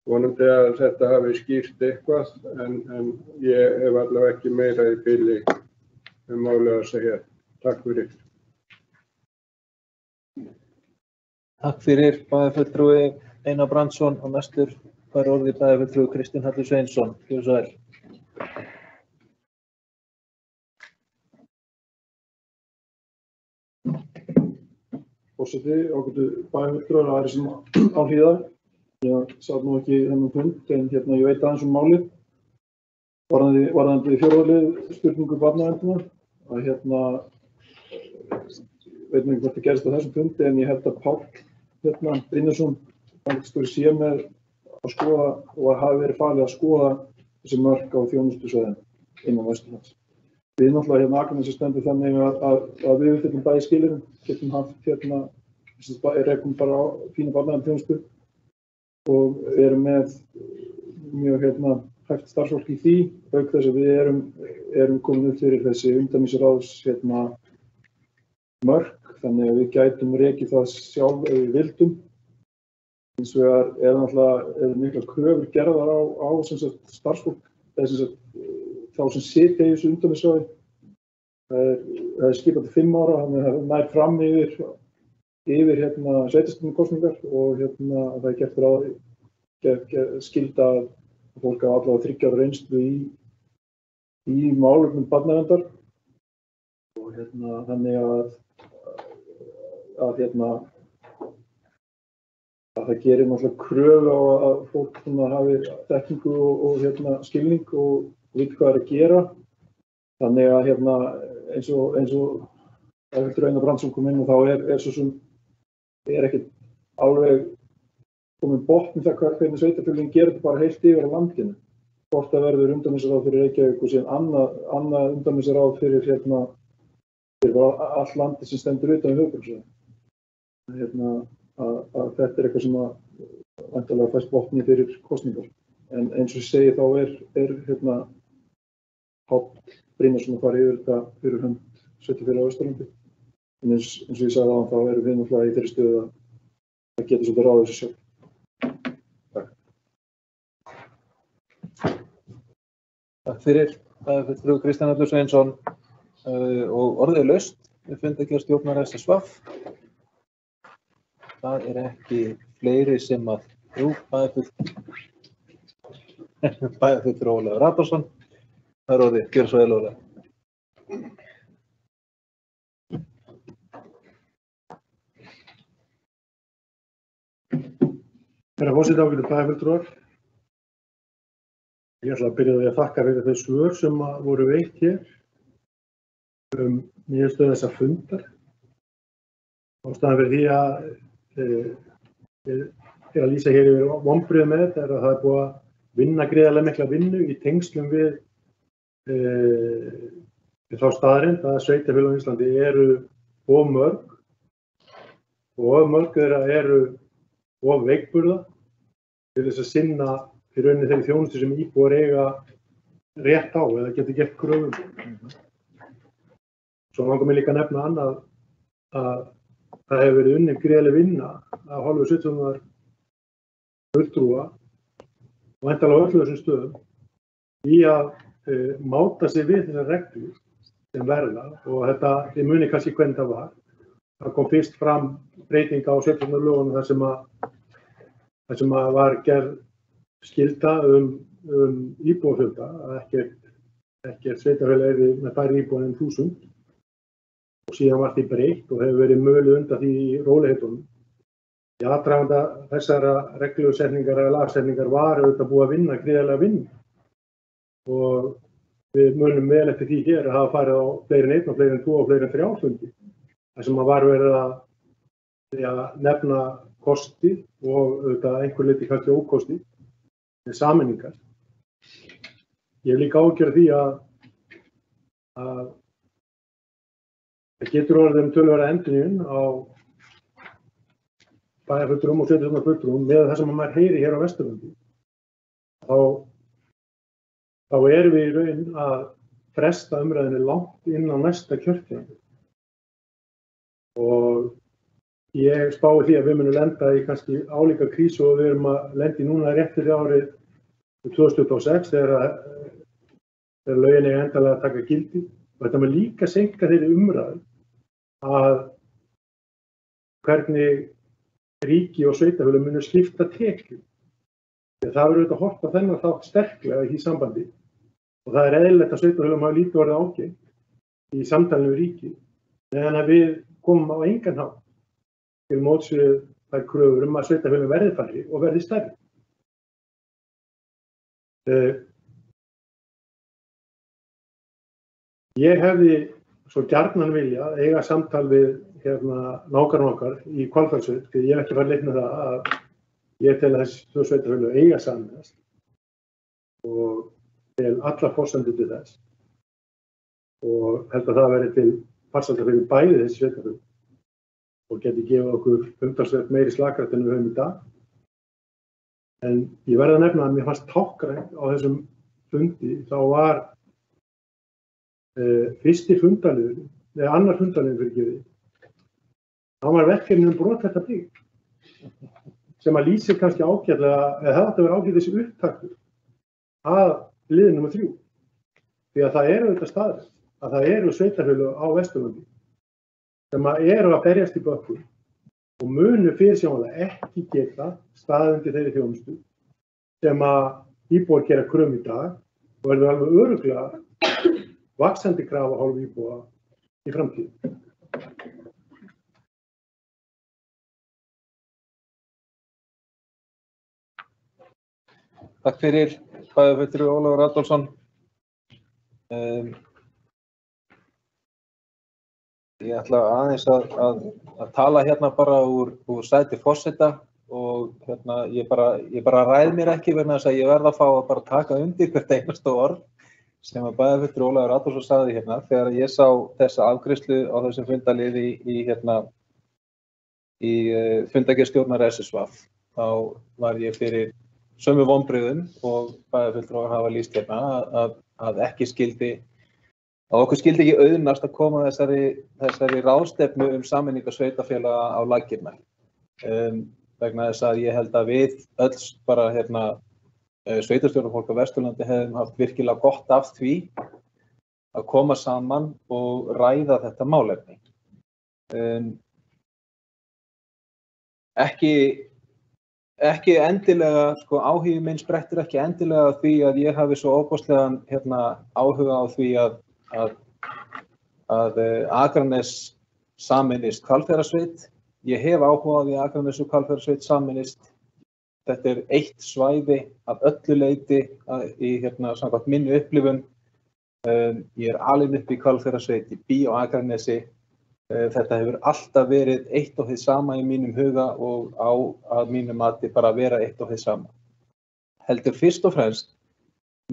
Vonandi að þetta hafi skýrt eitthvað en ég hef allavega ekki meira í bili málið að segja. Takk fyrir. Takk fyrir bæjarfulltrúi Einar Brandsson og næstur fær orðið bæjarfulltrúi Kristinn Hallur Sveinsson. Gjörðu svo vel. Forseti, ágætu bæjarfulltrúar og aðrir sem á hlýða. Ég satt nú ekki í þennan fund en ég veit aðeins málið. Varðandi fjórðalið spurningu barnaverndina að veit nú ekki hvort það gerist á þessum fundi en ég held að Páll Brynjarsson framkvæmdastjóri sé með að skoða og hafi verið falið að skoða þessi mörk á þjónustusvæðin innan Vesturlands. Við náttúrulega Akranesi stendur þannig að við uppfyllum bæði skilyrðin, getum haft rekum bara á fína barnavernd og erum með mjög hæft starfsfólk í því, auk þess að við erum komin upp fyrir þessi umdæmisráðs mörk, þannig að við gætum rekið það sjálf ef við vildum. Hins vegar náttúrulega miklar kröfur gerðar á starfsfólk, þá sem sitja í þessu umdæmisráði. Það er skipað til 5 ára, þannig að það nær fram yfir sveitarstjórnarkosningar og það er gert skylda að fólk hafa allavega 3 ára reynslu í málefnum barnaverndar og þannig að það gerir náttúrulega kröfu á að fólk hafi þekkingu og skilning og viti hvað er að gera. Þannig að eins og Einar Brandsson kom inn og þá svo sem ekkert alveg komin botn það hvernig sveitarfélögin gerir þetta bara heilt yfir á landinu. Hvort það verður umdæmisráð fyrir Reykjavík og síðan annað umdæmisráð fyrir allt landi sem stendur utan höfuðborgarsvæðið. Að þetta er eitthvað sem að væntanlega fæst botni fyrir kosningar. En eins og ég segi þá Páll Brynjarsson að fara yfir þetta fyrir hönd sveitarfélaga á Austurlandi. En eins og ég sagði þá erum við náttúrulega í þeirri stöðu að geta svolítið ráðið þessu sjálf. Takk. Takk fyrir bæjarfulltrúi Kristinn Hallur Sveinsson og orðið er laust við fundargerðarstjórnar SSVAF. Það er ekki fleiri sem að bæjarfulltrúi Ólafur Adolfsson. Það er orðið, gjörðu svo vel Ólafur. Herra forseti, ágætu bæjarfulltrúar. Ég ætla að byrja á því að þakka fyrir þau svör sem voru veitt hér niðurstöðu þessa fundar. Ástæðan fyrir því að ég að lýsa hér yfir vonbrigðum með þetta er að það er búið að vinna gríðarlega mikla vinnu í tengslum við þá staðreynd að sveitarfélög á Íslandi eru of mörg og of mörg þeirra eru of veikburða til þess að sinna í rauninni þeirri þjónustu sem íbúar eiga rétt á eða geta gert kröfum. Svo langar mig líka að nefna annað að það hefur verið unnin gríðarleg vinna af hálfu sveitarstjórnar fulltrúa og væntanlega á öllum þessum stöðum í að máta sig við þessar reglur sem verða og þetta, þið muni kannski hvernig það var. Það kom fyrst fram breyting á sveitarstjórnarlögunum þar sem var gerð skylda íbúafjölda að ekkert sveitarfélag yrði með færri íbúa en 1000 og síðan var því breytt og hefur verið möguleg undan því í rólegheitunum. Í aðdraganda þessara reglusetningar eða lagasetningar var auðvitað búið að vinna gríðarlega vinnu og við munum vel eftir því hér að hafa farið á fleiri en einn og fleiri en 2 og fleiri en 3 fundi. Það sem var verið að nefna kosti og auðvitað einhver leyti kannski ókosti með sameiningar. Ég hef líka áhyggjur af því að það getur orðið töluverða endurnýjun á bæjarfulltrúum og sveitarstjórnarfulltrúum með það sem maður heyri hér á Vesturlandi. Þá erum við í raun að fresta umræðinni langt inn á næsta kjörtímabil. Og ég spái því að við munum lenda í kannski álíka krísu og við erum að lenda í núna rétt fyrir árið 2026 þegar lögin eiga endanlega að taka gildi. Og þetta mun líka seinka þeirri umræðu að hvernig ríki og sveitarfélög munu skipta tekjum. Það verður auðvitað horft á þennan þátt sterklega í því sambandi og það eðlilegt að sveitarfélögum hafa lítið orðið ágengt í samtalinu við ríki meðan að við komum á engan hátt til móts við þær kröfur að sveitarfélög verði færri og verði stærri. Ég hefði svo gjarnan viljað eiga samtal við nágranna okkar í Hvalfellssveit, því ég hef ekki farið leitt með það að ég tel að þessi 2 sveitarfélög eiga sameinast og tel allar forsendur til þess og held að það verði til farsældar fyrir bæði þessi sveitarfélög og geti gefið okkur umtalsvert meiri slagkraft en við höfum í dag. En ég verð að nefna að mér fannst táknrænt á þessum fundi, þá var fyrsti fundarliður, eða annar fundarliður fyrir gefið, þá var verkefni brothætta bygg, sem að lýsir kannski ágætlega, eða það átti að vera ágætlega þessi upptaktur að liði nr. 3. Því að það eru auðvitað staðreynd, að það eru sveitarfélög á Vesturlandi sem að eru að berjast í bökkum og munu fyrirsjáanlega ekki geta staðið undir þeirri þjónustu sem að íbúar gera kröfum í dag og verður alveg örugglega vaxandi krafa hálfu íbúa í framtíð. Takk fyrir, bæjarfulltrúi Ólafur Adolfsson. Ég ætla aðeins að tala hérna bara úr sæti forseta og ég bara ræð mér ekki vegna þess að ég verð að fá að bara taka undir hvert einasta orð sem að bæjarfulltrúi Ólafur Adolfsson sagði hérna þegar ég sá þessa afgreiðslu á þessum fundaliði í fundargerðstjórnar SSV. Þá var ég fyrir sömu vonbrigðum og bæjarfulltrúar hafa lýst hérna að okkur skildi ekki auðnast að koma þessari ráðstefnu sameiningar sveitarfélaga á laggirnar. Vegna þess að ég held að við öll bara sveitarstjórnarfólk á Vesturlandi hefðum haft virkilega gott af því að koma saman og ræða þetta málefni. Ekki endilega, áhugi minn sprettur ekki endilega því að ég hafi svo óbóðslegan áhuga á því að Akranes sameinist Hvalfjarðarsveit. Ég hef áhuga á því að Akranes og Hvalfjarðarsveit sameinist. Þetta er eitt svæði af öllu leyti samkvæmt minni upplifun. Ég er alinn upp í Hvalfjarðarsveit, ég bý á Akranesi. Þetta hefur alltaf verið eitt og hið sama í mínum huga og á að mínum mati bara vera eitt og hið sama. Heldur fyrst og fremst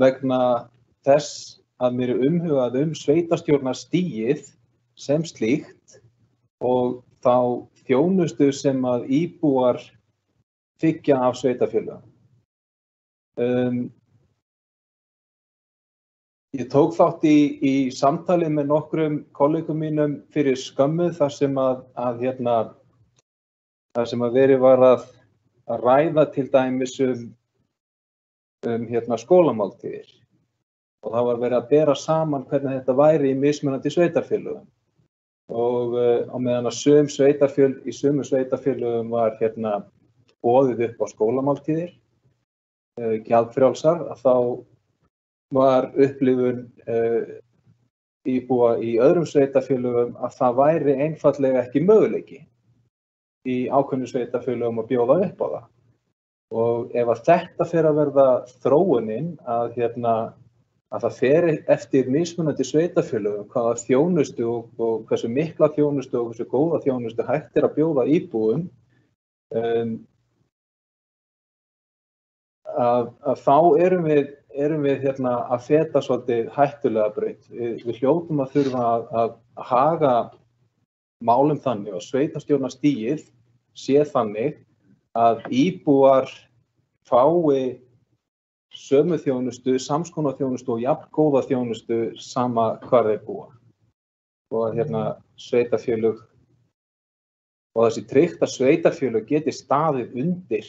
vegna þess að mér er umhugað sveitarstjórnarstigið sem slíkt og þá þjónustu sem að íbúar þiggja af sveitarfélögum. Ég tók þátt í samtali með nokkrum kollegum mínum fyrir skömmu þar sem að verið var að ræða til dæmis skólamáltíðir. Og það var verið að bera saman hvernig þetta væri í mismunandi sveitarfélögum. Og á meðan að í sumum sveitarfélögum var boðið upp á skólamáltíðir, gjaldfrjálsar, að þá var upplifun íbúa í öðrum sveitarfélögum að það væri einfaldlega ekki möguleiki í ákveðnum sveitarfélögum að bjóða upp á það. Og ef að þetta fer að verða þróunin að að það fer eftir mismunandi sveitarfélögum hvaða þjónustu og hversu mikla þjónustu og hversu góða þjónustu hægt að bjóða íbúum, að þá erum við hérna að feta svolítið hættulega braut. Við hljótum að þurfa að haga málum þannig og sveitarstjórnarstigið sé þannig að íbúar fái sömu þjónustu, samskonar þjónustu og jafn góða þjónustu sama hvar þeir búa. Og að hérna sveitarfélög og þessi tryggt að sveitarfélög geti staðið undir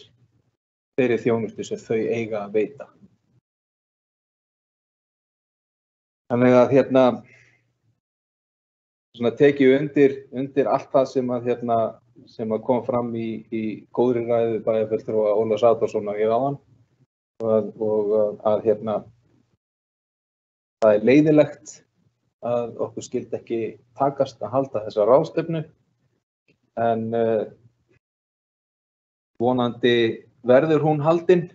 þeirri þjónustu sem þau eiga að veita. Þannig að hérna svona tekið undir allt það sem að kom fram í góðri ræðu bæjarfulltrúa Ólafs Adolfssonar hér áðan og að hérna það leiðilegt að okkur skyldi ekki takast að halda þessa ráðstefnu en vonandi verður hún haldin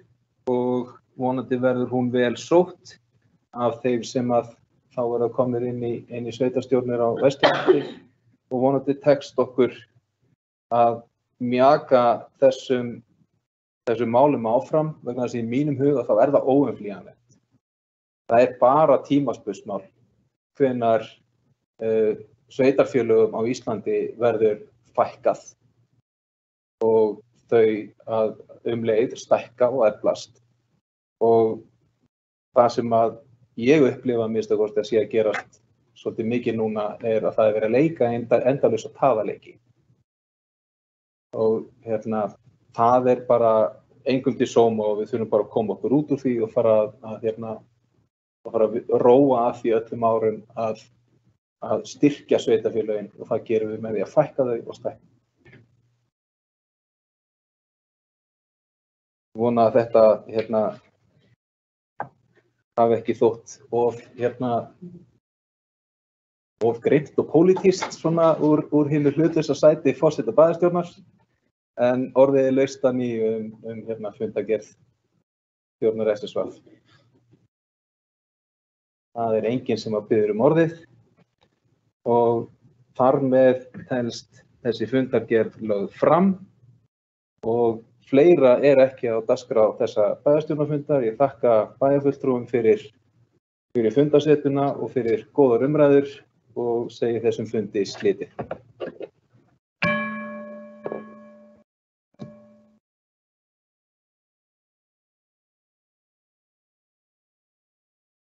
og vonandi verður hún vel sótt af þeim sem að þá verða komnir inn í sveitarstjórnir á Vesturlandi og vonandi tekst okkur að mjaka þessum málum áfram vegna þess að í mínum huga þá það óumflýjanlegt. Það bara tímaspursmál hvenær sveitarfélögum á Íslandi verður fækkað og þau að leið stækka og eflast. Og það sem að ég upplifa að minnsta kosti að sé að gerast svolítið mikið núna að það verið að leika endalaus og taðaleiki. Og hérna það bara engum til sóma og við þurfum bara að koma okkur út úr því og fara að róa að því öllum árum að styrkja sveitarfélögin og það gerum við með því að fækka þau og stækka. Vona að þetta hafi ekki þótt of grimmt og pólitískt svona úr hinu hlutlausa sæti forseta bæjarstjórnar. En orðið laust að nýju fundargerð stjórnar SSV. Það enginn sem að biður orðið og þar með telst þessi fundargerð lögð fram og fleira ekki á dagskrá þessa bæjarstjórnarfundar. Ég þakka bæjarfulltrúum fyrir fundarsetuna og fyrir góðar umræður og segi þessum fundi slitið.